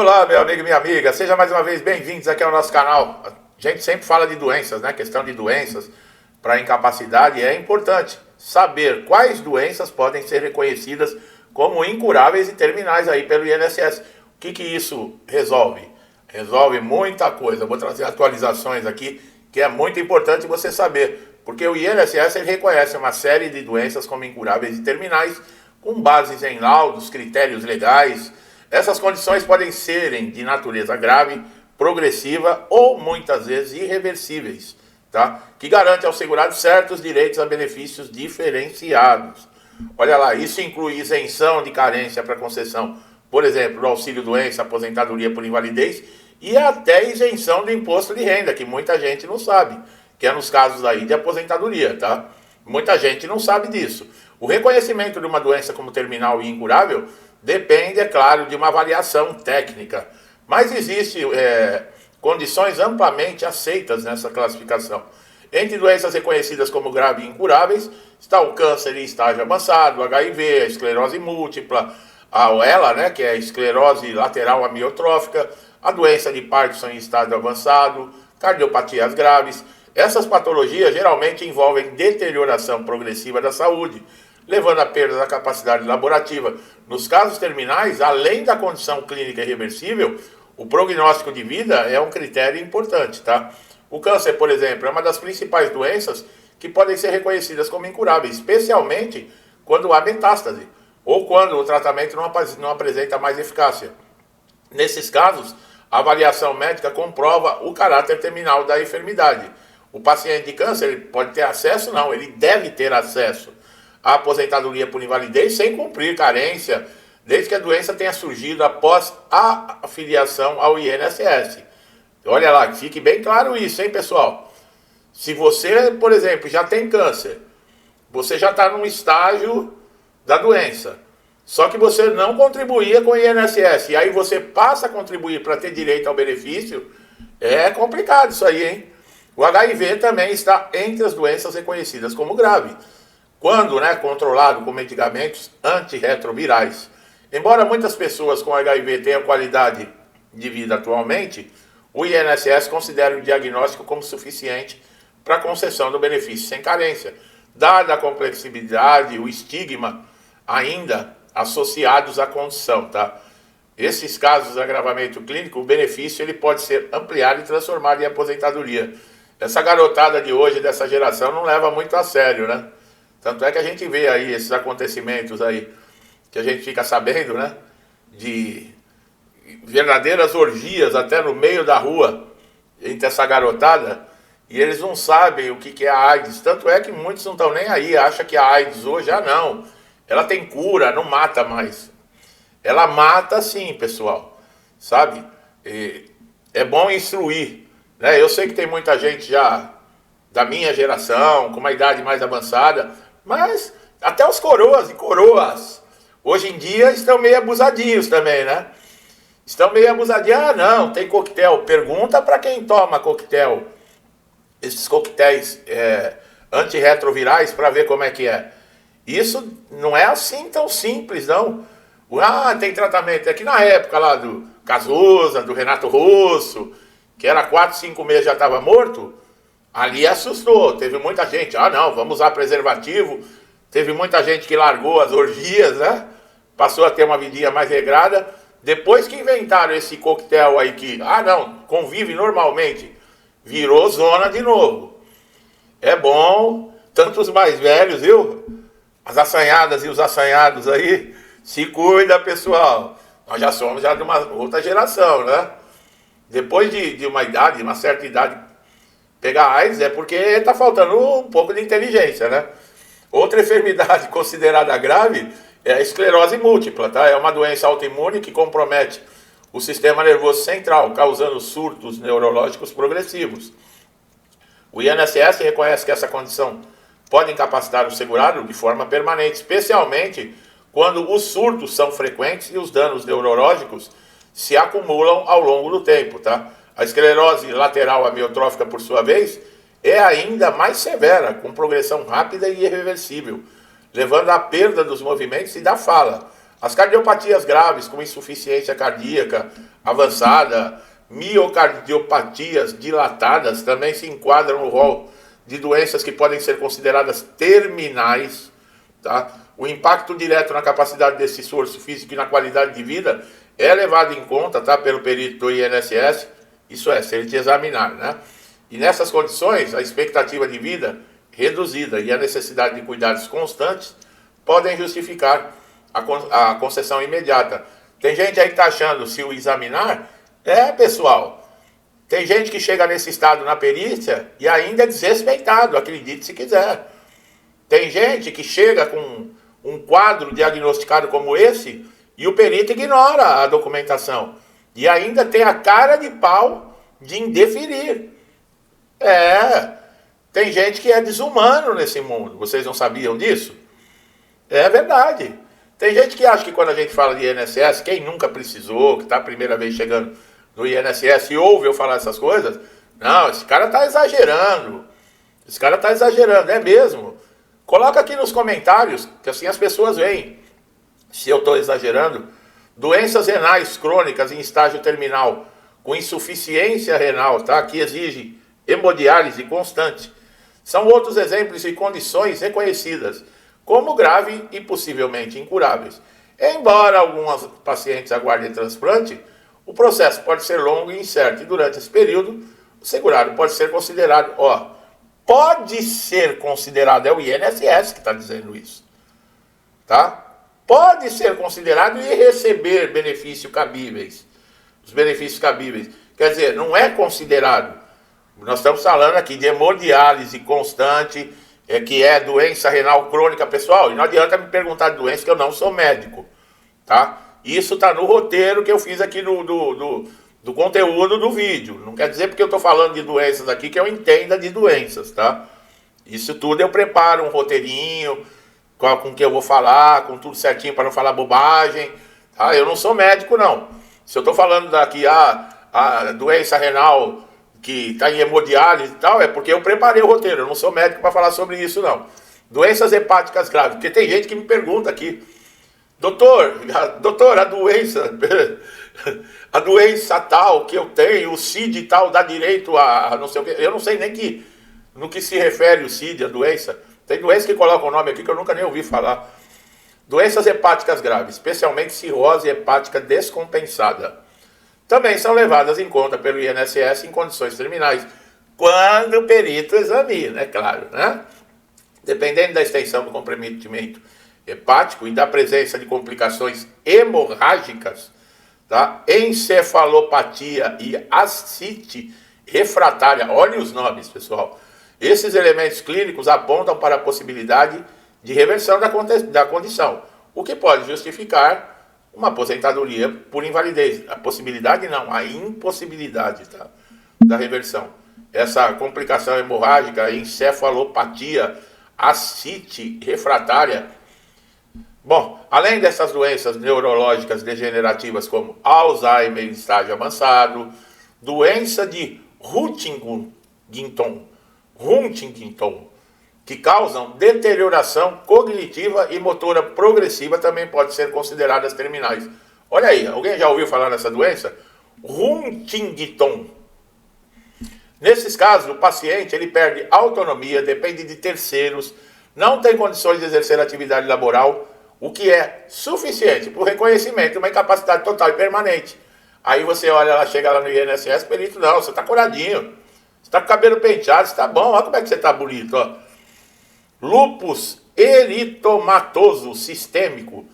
Olá, meu amigo e minha amiga, sejam mais uma vez bem-vindos aqui ao nosso canal. A gente sempre fala de doenças, né? Questão de doenças para incapacidade, é importante saber quais doenças podem ser reconhecidas como incuráveis e terminais aí pelo INSS. O que isso resolve? Resolve muita coisa. Eu vou trazer atualizações aqui que é muito importante você saber, porque o INSS ele reconhece uma série de doenças como incuráveis e terminais com bases em laudos, critérios legais. Essas condições podem serem de natureza grave, progressiva ou muitas vezes irreversíveis, tá? Que garante ao segurado certos direitos a benefícios diferenciados. Olha lá, isso inclui isenção de carência para concessão, por exemplo, do auxílio-doença, aposentadoria por invalidez e até isenção do imposto de renda, que muita gente não sabe, que é nos casos aí de aposentadoria, tá? Muita gente não sabe disso. O reconhecimento de uma doença como terminal e incurável depende, é claro, de uma avaliação técnica, mas existem condições amplamente aceitas nessa classificação. Entre doenças reconhecidas como graves e incuráveis, está o câncer em estágio avançado, o HIV, a esclerose múltipla, a ELA, né, que é a esclerose lateral amiotrófica, a doença de Parkinson em estágio avançado, cardiopatias graves. Essas patologias geralmente envolvem deterioração progressiva da saúde, levando à perda da capacidade laborativa. Nos casos terminais, além da condição clínica irreversível, o prognóstico de vida é um critério importante, tá? O câncer, por exemplo, é uma das principais doenças que podem ser reconhecidas como incuráveis, especialmente quando há metástase, ou quando o tratamento não apresenta mais eficácia. Nesses casos, a avaliação médica comprova o caráter terminal da enfermidade. O paciente de câncer ele pode ter acesso? Não, ele deve ter acesso à aposentadoria por invalidez sem cumprir carência, desde que a doença tenha surgido após a afiliação ao INSS. Olha lá, fique bem claro isso, hein, pessoal? Se você, por exemplo, já tem câncer, você já está num estágio da doença, só que você não contribuía com o INSS, e aí você passa a contribuir para ter direito ao benefício, é complicado isso aí, hein? O HIV também está entre as doenças reconhecidas como grave, quando controlado com medicamentos antirretrovirais. Embora muitas pessoas com HIV tenham qualidade de vida atualmente, o INSS considera o diagnóstico como suficiente para a concessão do benefício sem carência, dada a complexidade e o estigma ainda associados à condição, tá? Esses casos de agravamento clínico, o benefício ele pode ser ampliado e transformado em aposentadoria. Essa garotada de hoje, dessa geração, não leva muito a sério, né? Tanto é que a gente vê aí esses acontecimentos aí, que a gente fica sabendo, né? De verdadeiras orgias até no meio da rua, entre essa garotada, e eles não sabem o que é a AIDS. Tanto é que muitos não estão nem aí, acham que a AIDS hoje, não, ela tem cura, não mata mais. Ela mata sim, pessoal, sabe? É bom instruir, né? Eu sei que tem muita gente já da minha geração, com uma idade mais avançada, mas até os coroas e coroas, hoje em dia estão meio abusadinhos também, né? Estão meio abusadinhos, não, tem coquetel. Pergunta para quem toma coquetel, esses coquetéis antirretrovirais, para ver como é que é. Isso não é assim tão simples, não. Tem tratamento. É que na época lá do Cazuza, do Renato Russo, que era 4, 5 meses já estava morto, ali assustou. Teve muita gente, não, vamos usar preservativo. Teve muita gente que largou as orgias, né? Passou a ter uma vidinha mais regrada. Depois que inventaram esse coquetel aí que, não, convive normalmente, virou zona de novo. É bom, tanto os mais velhos, viu? As assanhadas e os assanhados aí, se cuida, pessoal. Nós já somos de uma outra geração, né? Depois de uma idade, de uma certa idade, pegar AIDS é porque está faltando um pouco de inteligência, né? Outra enfermidade considerada grave é a esclerose múltipla, tá? É uma doença autoimune que compromete o sistema nervoso central, causando surtos neurológicos progressivos. O INSS reconhece que essa condição pode incapacitar o segurado de forma permanente, especialmente quando os surtos são frequentes e os danos neurológicos se acumulam ao longo do tempo, tá? A esclerose lateral amiotrófica, por sua vez, é ainda mais severa, com progressão rápida e irreversível, levando à perda dos movimentos e da fala. As cardiopatias graves, como insuficiência cardíaca avançada, miocardiopatias dilatadas, também se enquadram no rol de doenças que podem ser consideradas terminais, tá? O impacto direto na capacidade desse esforço físico e na qualidade de vida é levado em conta, tá, pelo perito do INSS, isso é, se ele te examinar, né? E nessas condições, a expectativa de vida reduzida e a necessidade de cuidados constantes podem justificar a concessão imediata. Tem gente aí que está achando, se o examinar, pessoal, tem gente que chega nesse estado na perícia e ainda é desrespeitado, acredite se quiser. Tem gente que chega com um quadro diagnosticado como esse e o perito ignora a documentação. E ainda tem a cara de pau de indeferir. Tem gente que é desumano nesse mundo. Vocês não sabiam disso? É verdade. Tem gente que acha que quando a gente fala de INSS, quem nunca precisou, que está a primeira vez chegando no INSS e ouve eu falar essas coisas, não, esse cara está exagerando. Esse cara está exagerando, é mesmo. Coloca aqui nos comentários, que assim as pessoas veem se eu estou exagerando. Doenças renais crônicas em estágio terminal, com insuficiência renal, tá? Que exige hemodiálise constante. São outros exemplos de condições reconhecidas como grave e possivelmente incuráveis. Embora alguns pacientes aguardem transplante, o processo pode ser longo e incerto, e durante esse período, o segurado pode ser considerado, pode ser considerado, é o INSS que está dizendo isso, tá? Pode ser considerado e receber benefícios cabíveis, os benefícios cabíveis, quer dizer, não é considerado. Nós estamos falando aqui de hemodiálise constante, que é doença renal crônica, pessoal, e não adianta me perguntar de doença que eu não sou médico, tá? Isso está no roteiro que eu fiz aqui do conteúdo do vídeo. Não quer dizer porque eu estou falando de doenças aqui que eu entenda de doenças, tá? Isso tudo eu preparo um roteirinho, com o que eu vou falar, com tudo certinho para não falar bobagem, tá? Eu não sou médico, não. Se eu estou falando daqui, a doença renal que está em hemodiálise e tal, é porque eu preparei o roteiro, eu não sou médico para falar sobre isso, não. Doenças hepáticas graves, porque tem gente que me pergunta aqui, doutor, a doença tal que eu tenho, o CID tal, dá direito a não sei o quê, eu não sei nem no que se refere o CID, a doença. Tem doença que coloca o nome aqui que eu nunca nem ouvi falar. Doenças hepáticas graves, especialmente cirrose hepática descompensada, também são levadas em conta pelo INSS em condições terminais, quando o perito examina, é claro, né? Dependendo da extensão do comprometimento hepático e da presença de complicações hemorrágicas, tá? Encefalopatia e ascite refratária, olhem os nomes, pessoal. Esses elementos clínicos apontam para a possibilidade de reversão da condição, o que pode justificar uma aposentadoria por invalidez. A possibilidade não, a impossibilidade, tá, da reversão. Essa complicação hemorrágica, encefalopatia, ascite refratária. Bom, além dessas doenças neurológicas degenerativas como Alzheimer em estágio avançado, doença de Huntington, que causam deterioração cognitiva e motora progressiva, também podem ser consideradas terminais. Olha aí, alguém já ouviu falar nessa doença? Huntington. Nesses casos, o paciente ele perde autonomia, depende de terceiros, não tem condições de exercer atividade laboral, o que é suficiente para o reconhecimento de uma incapacidade total e permanente. Aí você olha, ela chega lá no INSS, perito, não, você está curadinho, você está com o cabelo penteado, você está bom, olha como é que você está bonito, ó. Lúpus eritomatoso sistêmico,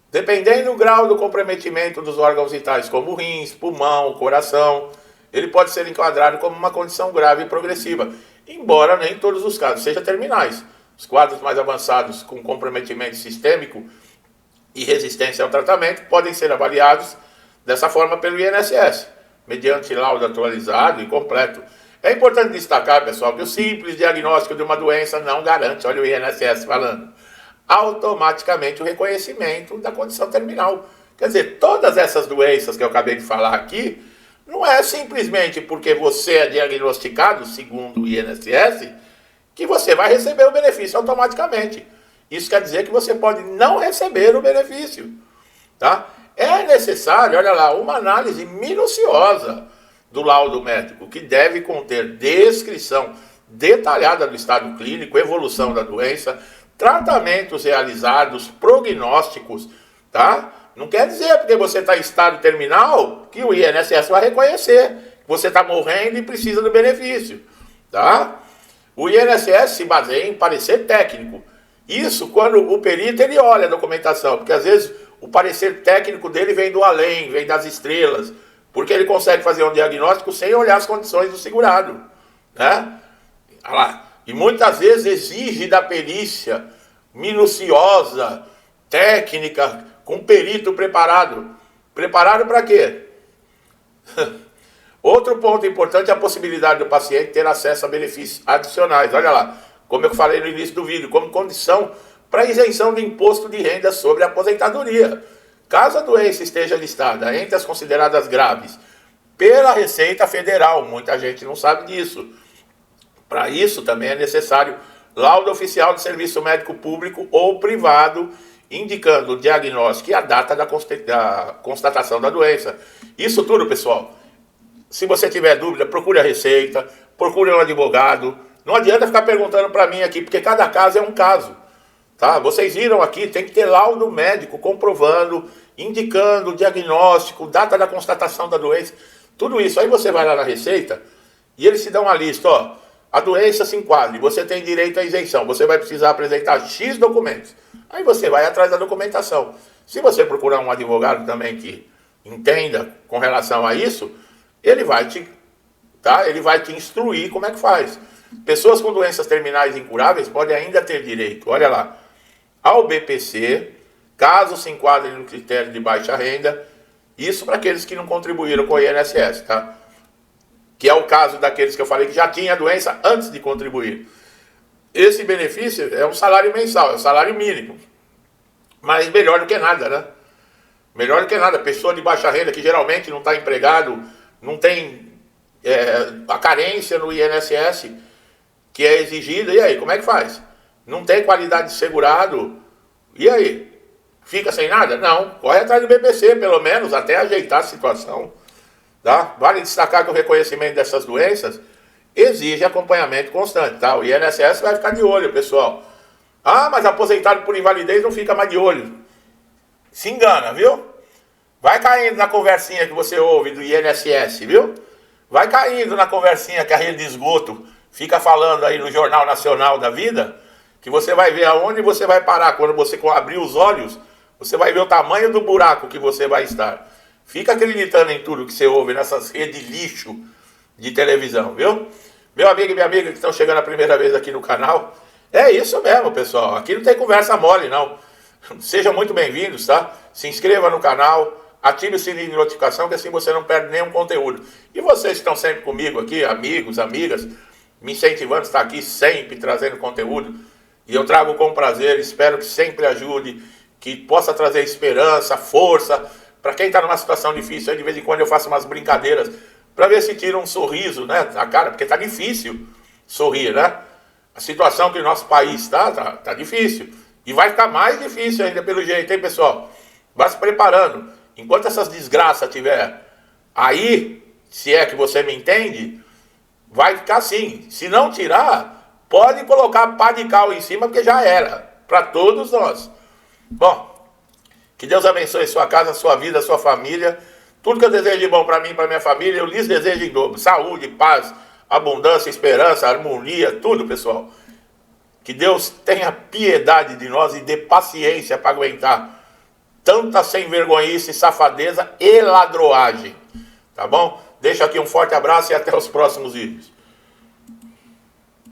dependendo do grau do comprometimento dos órgãos vitais, como rins, pulmão, coração, ele pode ser enquadrado como uma condição grave e progressiva, embora nem em todos os casos sejam terminais. Os quadros mais avançados com comprometimento sistêmico e resistência ao tratamento podem ser avaliados dessa forma pelo INSS, mediante laudo atualizado e completo. É importante destacar, pessoal, que o simples diagnóstico de uma doença não garante, olha o INSS falando, automaticamente o reconhecimento da condição terminal. Quer dizer, todas essas doenças que eu acabei de falar aqui, não é simplesmente porque você é diagnosticado, segundo o INSS, que você vai receber o benefício automaticamente. Isso quer dizer que você pode não receber o benefício. tá? É necessário, olha lá, uma análise minuciosa do laudo médico, que deve conter descrição detalhada do estado clínico, evolução da doença, tratamentos realizados, prognósticos, tá? Não quer dizer porque você está em estado terminal que o INSS vai reconhecer que você está morrendo e precisa do benefício, tá? O INSS se baseia em parecer técnico. Isso quando o perito ele olha a documentação, porque às vezes o parecer técnico dele vem do além, vem das estrelas, porque ele consegue fazer um diagnóstico sem olhar as condições do segurado, né? Olha lá. E muitas vezes exige da perícia minuciosa, técnica, com perito preparado. Preparado para quê? Outro ponto importante é a possibilidade do paciente ter acesso a benefícios adicionais. Olha lá, como eu falei no início do vídeo, como condição para isenção de imposto de renda sobre a aposentadoria. Caso a doença esteja listada entre as consideradas graves pela Receita Federal, muita gente não sabe disso. Para isso também é necessário laudo oficial de serviço médico público ou privado, indicando o diagnóstico e a data da constatação da doença. Isso tudo, pessoal, se você tiver dúvida, procure a Receita, procure um advogado. Não adianta ficar perguntando para mim aqui, porque cada caso é um caso. Tá? Vocês viram aqui, tem que ter laudo médico comprovando, indicando o diagnóstico, data da constatação da doença, tudo isso. Aí você vai lá na Receita e eles te dão uma lista, ó, a doença se enquadra, você tem direito à isenção, você vai precisar apresentar X documentos. Aí você vai atrás da documentação. Se você procurar um advogado também que entenda com relação a isso, ele vai te instruir como é que faz. Pessoas com doenças terminais incuráveis podem ainda ter direito, olha lá, ao BPC, caso se enquadrem no critério de baixa renda, isso para aqueles que não contribuíram com o INSS, tá? Que é o caso daqueles que eu falei que já tinha a doença antes de contribuir. Esse benefício é um salário mensal, é um salário mínimo, mas melhor do que nada, né? Melhor do que nada. Pessoa de baixa renda que geralmente não está empregado, não tem a carência no INSS que é exigida, e aí, como é que faz? Não tem qualidade de segurado, e aí? Fica sem nada? Não, corre atrás do BPC, pelo menos, até ajeitar a situação. Tá? Vale destacar que o reconhecimento dessas doenças exige acompanhamento constante, tá? O INSS vai ficar de olho, pessoal. Ah, mas aposentado por invalidez não fica mais de olho. Se engana, viu? Vai caindo na conversinha que você ouve do INSS, viu? Vai caindo na conversinha que a rede de esgoto fica falando aí no Jornal Nacional da Vida, que você vai ver aonde você vai parar. Quando você abrir os olhos, você vai ver o tamanho do buraco que você vai estar. Fica acreditando em tudo que você ouve nessas redes lixo de televisão, viu? Meu amigo e minha amiga que estão chegando a primeira vez aqui no canal, é isso mesmo, pessoal. Aqui não tem conversa mole, não. Sejam muito bem-vindos, tá? Se inscreva no canal, ative o sininho de notificação, que assim você não perde nenhum conteúdo. E vocês que estão sempre comigo aqui, amigos, amigas, me incentivando a estar aqui sempre trazendo conteúdo. E eu trago com prazer, espero que sempre ajude, que possa trazer esperança, força, para quem está numa situação difícil. Aí de vez em quando eu faço umas brincadeiras, para ver se tira um sorriso, né, da cara, porque tá difícil sorrir, né? A situação que o nosso país tá difícil. E vai ficar mais difícil ainda pelo jeito, hein, pessoal? Vai se preparando. Enquanto essas desgraças tiver aí, se é que você me entende, vai ficar assim. Se não tirar, pode colocar pá de cal em cima, porque já era. Para todos nós. Bom, que Deus abençoe sua casa, sua vida, sua família. Tudo que eu desejo de bom para mim e para minha família, eu lhes desejo em dobro. Saúde, paz, abundância, esperança, harmonia, tudo, pessoal. Que Deus tenha piedade de nós e dê paciência para aguentar tanta sem vergonhice, safadeza e ladroagem. Tá bom? Deixo aqui um forte abraço e até os próximos vídeos.